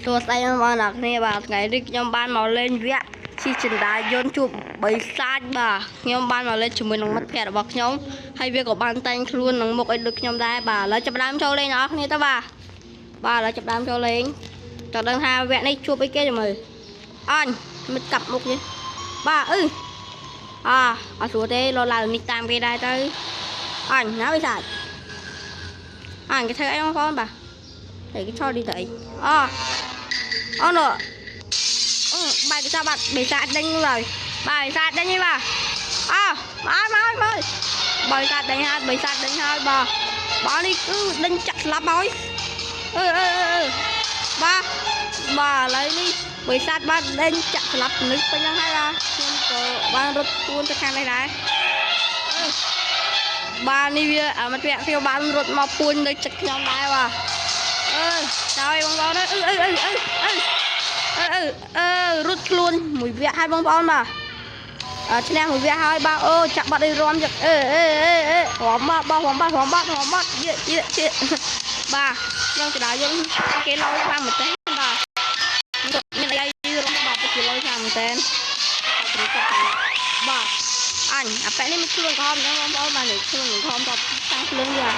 សួស្តីបងប្អូនអ្នកគ្នាបាទថ្ងៃនេះខ្ញុំបានមកលេងវគ្គជិះចិន្តាយន្តជួបបិសាចបាទខ្ញុំបានមកលេងជាមួយនឹងមិត្តភ័ក្តិរបស់ខ្ញុំហើយវាក៏បានតែងខ្លួននឹងមុខឲ្យដូចខ្ញុំដែរបាទឥឡូវចាប់ផ្ដើមចូលលេងអ្នកគ្នាទៅបាទឥឡូវចាប់ផ្ដើមចូលលេងតើដឹងថាវគ្គនេះជួបអីគេមើលអញមិនកាប់មុខនេះបាទអត់ស្រួលទេលោឡើងនេះតាមគេដែរទៅអញណាបិសាចអញគេធ្វើអីបងប្អូនបាទthì cái cho đi tới nó bài cái sao bạn bị sạt đánh rồi bài sạt đánh như bà mới bài sạt đánh hai bà đi cứ đánh chặt lắm bói bà lấy đi bị sạt bà đánh chặt lắm nước bên trong hai ra bà rút tuôn cho khăn này này bà đi ở mặt vẹn phiêu bà rút mà buôn được chặt nhau này bà trời bông bông đó rút luôn mùi vẹt hai bông bông mà trên em mùi vẹt hai ba chặt bắt đi rom chặt hóm bát chị bà nhau chỉ đá giống cái lôi sang một tên bà mình đây rom bà chỉ lôi sang một tên bà anh phải lên một luôn con đó bông bông mà để luôn con tập tăng lương giờ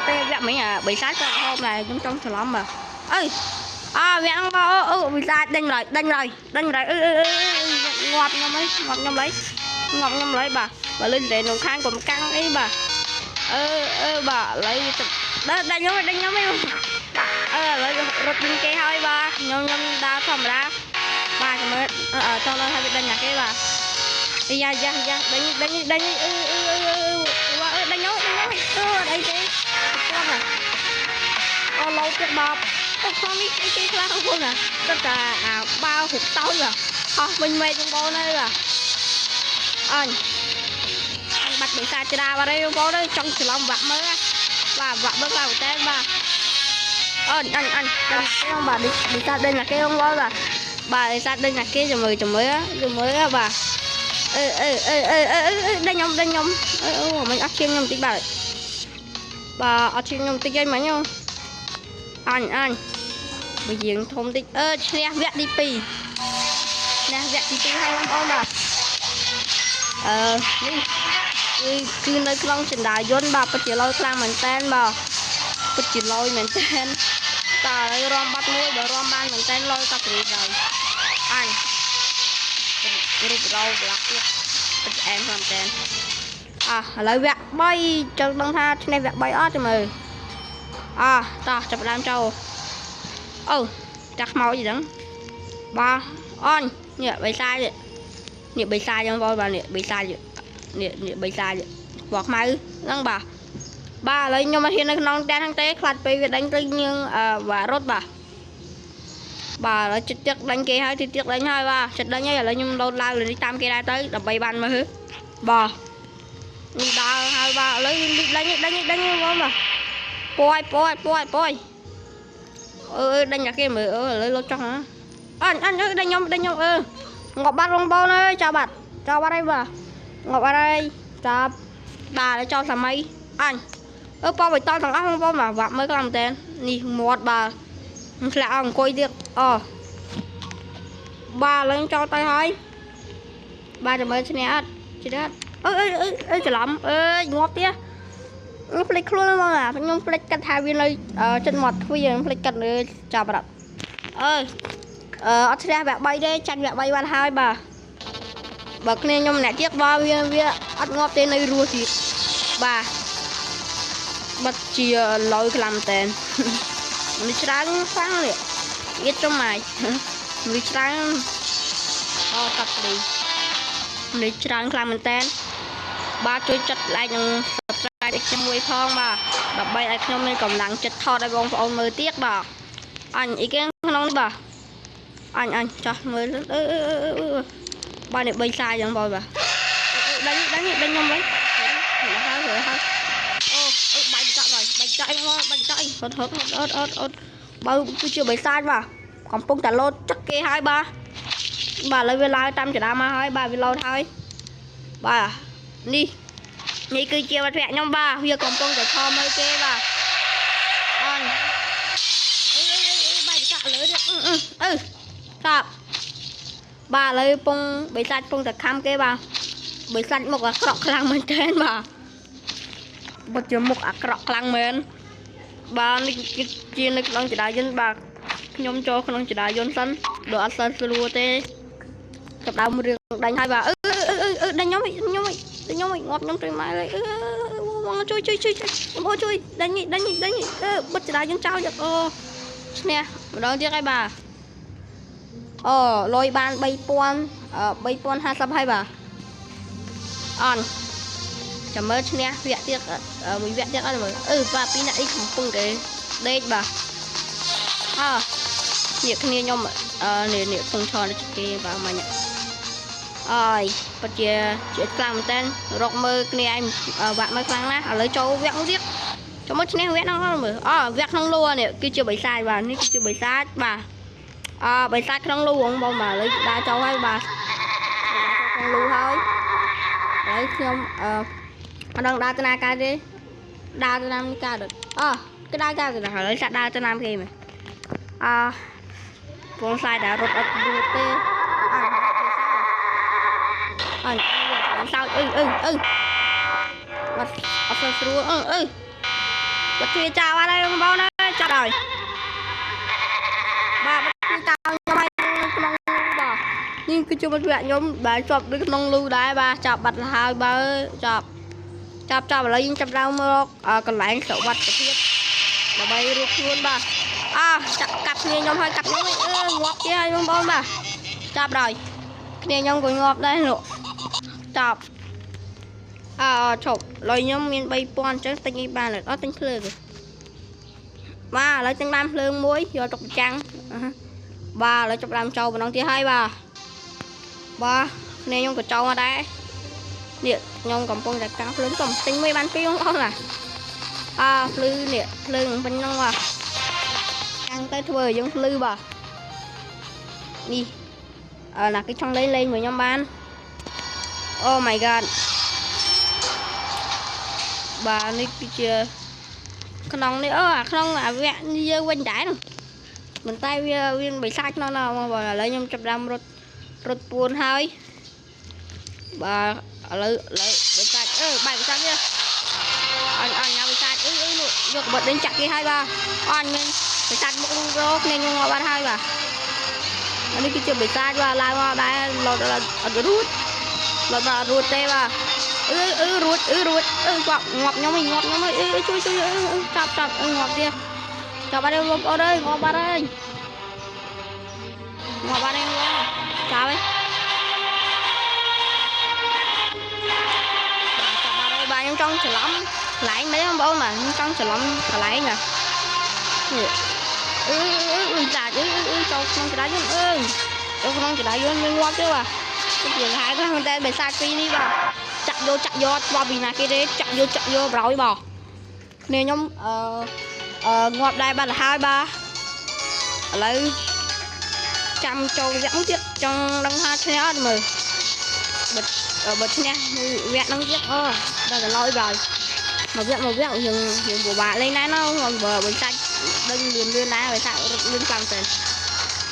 tê vẹn mấy nhà bị sát cái hôm này trong sờ lắm mà vẹn bị sát đánh rồi ngọt nhom lấy bà lên để nồi khang còn căng ấy bà bà lấy đánh nhóm ấy lấy rút lên cây hơi bà nhom đa thầm ra bà mới ở trong đó hai bị đánh nhà cái bà đi ra đánh nhóm đây chị con này lâu cái bọc không biết cái lá không luôn nè tất cả bao hụt tối rồi mình mê trong bố đây là anh bắt bị xa ra vào đây trong bố đấy trong lòng vặt mới và vặt mới vào tên bà anh cái ông bà bị xa đây là cái ông bố là bà bị xa đây là cái rồi mới bà đánh nhóm mình áp chiêm nhóm tí bà ở trên nhóm tí gây mà nhau anh bây giờ thông tích nè vẹt đi pì hay không ông bà cứ nơi con trình đại dôn bà có chỉ lôi sang mình tên bà có chỉ lôi mình tên ta lấy rom bắt nuôi bởi rom ban mình tên lôi ta kỹ rồi anh rụt rau lạc em làm tên lấy vẹt bay cho đông tha trên này vẹt bay ót cho mày ta chụp làm trâu chắc màu gì đó ba on nhẹ bay sai vậy nhẹ bay sai trong voi bà nhẹ bay sai vậy nhẹ bay sai vậy vọt máy nâng bà lấy nhưng mà hiện nay non đen thằng té khát bị đánh tới nhưng và rốt bà lấy trực tiếp đánh kia hai trực tiếp đánh hai ba trực đánh nhảy lấy nhưng đâu lao lên đi tam kia ra tới là bay ban mà hứ bà đào hai ba lấy đánh con mà poi đánh nhà kia mới lấy lô trong hả anh đánh nhau ngọc bát bông bông ơi chào bạn đây bà ngọc ở đây chào bà để cho thằng mấy anh po phải to thằng ốc bông mà vợ mới làm tên đi một bà là ông coi được bà lên cho tay hơi bà mới xin nè chị đó trời lắm ngọt tía nó plek luôn mà nhưng plek cắt hai viên này trên mặt bây giờ plek cắt nữa chào bà ở đây vẽ bay đây chăn vẽ bay ban hai bà bậc nên nhom nè chiếc ba viên ăn ngọt tên này rùa thịt bà bắt chia lôi làm tên mình trắng sáng liền ít trong mày mình trắng tập đi mình trắng làm mình tên baជួយចិត្ត like និង subscribe ឲ្យខ្ញុំមួយផងបាទដើម្បីឲ្យខ្ញុំមានកម្លាំងចិត្តថតឲ្យបងប្អូនមើលទៀតបាទអញអីគេក្នុងនេះបាទអញចោះមើលបាទនេះ3សាយចឹងបងបាទđánhខ្ញុំវិញហើយបាយចាក់អត់បើគឺជា3សាយបាទកំពុងតែលោតចឹកគេហើយបាទឥឡូវវាឡើងតាមចដាមកហើយបាទវាលោតហើយបាទនេះគឺជាវត្ថុខ្ញុំបាទវាកំពុងតែខំមើលគេបាទអញបាយចាក់លើ Stop បាទឥឡូវពងបិសាចពងតែខំគេបាទបិសាចមុខអាក្រក់ខ្លាំងមែនទែនបាទបុតជាមុខអាក្រក់ខ្លាំងមែនបាទនេះជានៅក្នុងចដាយន្តបាទខ្ញុំចូលក្នុងចដាយន្តសិនដល់អត់សិនស្រួលទេចាប់ដើមរឿងដាញ់ហើយបាទដាញ់ខ្ញុំងាប់ខ្ញុំទៅម៉ែเลยបងជួយបងជួយដាញ់បិទចដាយន្តចោលយកអូឈ្នះម្ដងទៀតហើយបាទអូលុយបាន3050ហើយបាទអន់ចាំមើលឈ្នះវគ្គទៀតមួយវគ្គទៀតអត់មើលបាទពីរអ្នកអីកំពុងតែដេកបាទនេះគ្នាខ្ញុំនេះពងឈរគេបាទមិញអើយពិតជាខ្លាំងមែនតើរកមើលគ្នាឯងវាក់មើលខ្លាំងណាស់ឥឡូវចូលវគ្គមួយទៀតចូលមកឈ្នះវគ្គហ្នឹងមើលវគ្គក្នុងលូនេះគឺជាបិសាចបាទនេះគឺជាបិសាចបាទបិសាចក្នុងលូហ្នឹងបងបាទឥឡូវដើរចូលហើយបាទក្នុងលូហើយឥឡូវខ្ញុំអត់ដឹងដើរទៅណាកើតទេដើរទៅណាកើតគេដើរកើតទៅណាឥឡូវសាក់ដើរទៅណាគេមែនពងខ្លាយតែរត់អត់រួចទេអញសោចបាត់អត់ស្រួលបាត់ជួយចោលអត់ហើយបងប្អូនអើយចាប់ហើយបាទបាត់ជួយចោលខ្ញុំឲ្យក្នុងបាទនេះគឺជាមិត្តភក្តិខ្ញុំដែលជាប់នៅក្នុងលូដែរបាទចាប់បាត់ហើយបើចាប់ឥឡូវយើងចាប់ដើមមកកន្លែងសុវត្ថិភាពដើម្បីរួចខ្លួនបាទចាប់កាត់គ្នាខ្ញុំឲ្យកាត់ខ្ញុំងាប់ទៀតហើយបងប្អូនបាទចាប់ដល់គ្នាខ្ញុំក៏ងាប់ដែរលោកចាប់ឈប់លុយខ្ញុំមាន3000អញ្ចឹងទិញអីបានអត់ទិញភ្លើងទេបាទឥឡូវទិញបានភ្លើងមួយយកទុកប្រចាំងបាទឥឡូវចាប់ដើមចូលម្ដងទៀតហើយបាទគ្នាខ្ញុំក៏ចូលមកដែរនេះខ្ញុំកំពុងតែកាំភ្លើងកំទិញមួយបានពីរបងប្អូនណាភ្លឺនេះភ្លើងពេញហ្នឹងបាទចាំងទៅធ្វើឲ្យយើងភ្លឺបាទនេះណាគេចង់លេងមួយខ្ញុំបានអូ my god បាទនេះគឺជាក្នុងនេះក្នុងអាវគ្គយើងវិញដែរមិនតែវាបិសាចក្នុងណាបងបាទឥឡូវខ្ញុំចាប់ដើមរត់ពួនហើយបាទឥឡូវបិសាចបែកបិសាចនេះអញញ៉ាំបិសាចនោះយកកបិតដេញចាក់គេហើយបាទអញមានបិសាចមុខរោគ្នាខ្ញុំមកបាត់ហើយបាទនេះគឺជាបិសាចបាទឡើងមកដែរលោតអត់រួចទេបាទរួចគាត់ងាប់ខ្ញុំងាប់ខ្ញុំជួយចាប់ងាប់ទៀតចាប់បាត់ហើយបងប្អូនអើយងាប់បាត់ហើយចាប់ហើយចាប់បាត់ហើយបាទខ្ញុំចង់ច្រឡំកន្លែងមែនបងប្អូនបាទខ្ញុំចង់ច្រឡំកន្លែងណាចាចូលក្នុងចដាយយន្តចូលក្នុងចដាយយន្តងាប់ទេបាទជាហៅថាតែបិសាចពីរនេះបាទចាក់យកបោះពីណាគេទេចាក់យកប្រោយបាទគ្នាខ្ញុំងាប់ដែរបាត់ទៅហើយបាទឥឡូវចាំចូលវគ្គទៀតចង់ដឹងថាឈ្នះអត់មើលបើឈ្នះវគ្គហ្នឹងទៀតដល់ទៅឡយបាទមកវគ្គយើងពិបាកលេងដែរណាបើបិសាចដឹងលឿនដែរបិសាចរត់លឿនខ្លាំងទៅ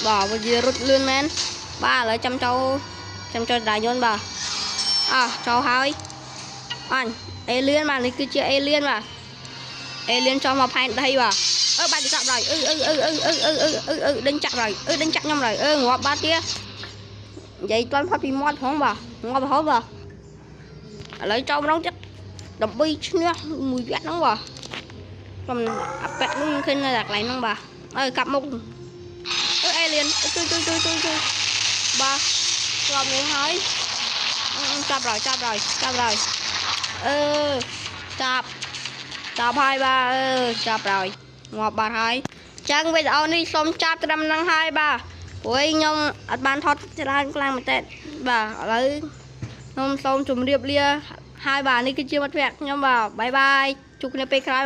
បាទវារត់លឿនមែនបាទឥឡូវចាំចូលដាយន្តបាទចូលហើយអញអេលៀនបាទនេះគឺជាអេលៀនបាទអេលៀនចូលមកផែនដីបាទបាច់ទៅចាប់ហើយដេញចាក់ហើយដេញចាក់ខ្ញុំហើយងាប់បាត់ទៀតនិយាយទាន់ផុតពីមាត់ផងបាទងាប់រហូតបាទឥឡូវចូលម្ដងទៀតដើម្បីឈ្នះមួយវគ្គហ្នឹងបាទខ្ញុំអាប៉ែនោះឃើញនៅតែកន្លែងហ្នឹងបាទកាប់មុខអេលៀនជួយបាទស្របនេះហើយចាប់ហើយចាប់ហើយបាទចាប់ហើយងាប់បាត់ហើយចឹងវីដេអូនេះសូមចាប់ត្រឹមហ្នឹងហើយបាទព្រោះខ្ញុំអត់បានថតច្រើនខ្លាំងមែនទេបាទឥឡូវខ្ញុំសូមជម្រាបលាហើយបាទនេះគឺជាមិត្តភក្តិខ្ញុំបាទបាយជួបគ្នាពេលក្រោយ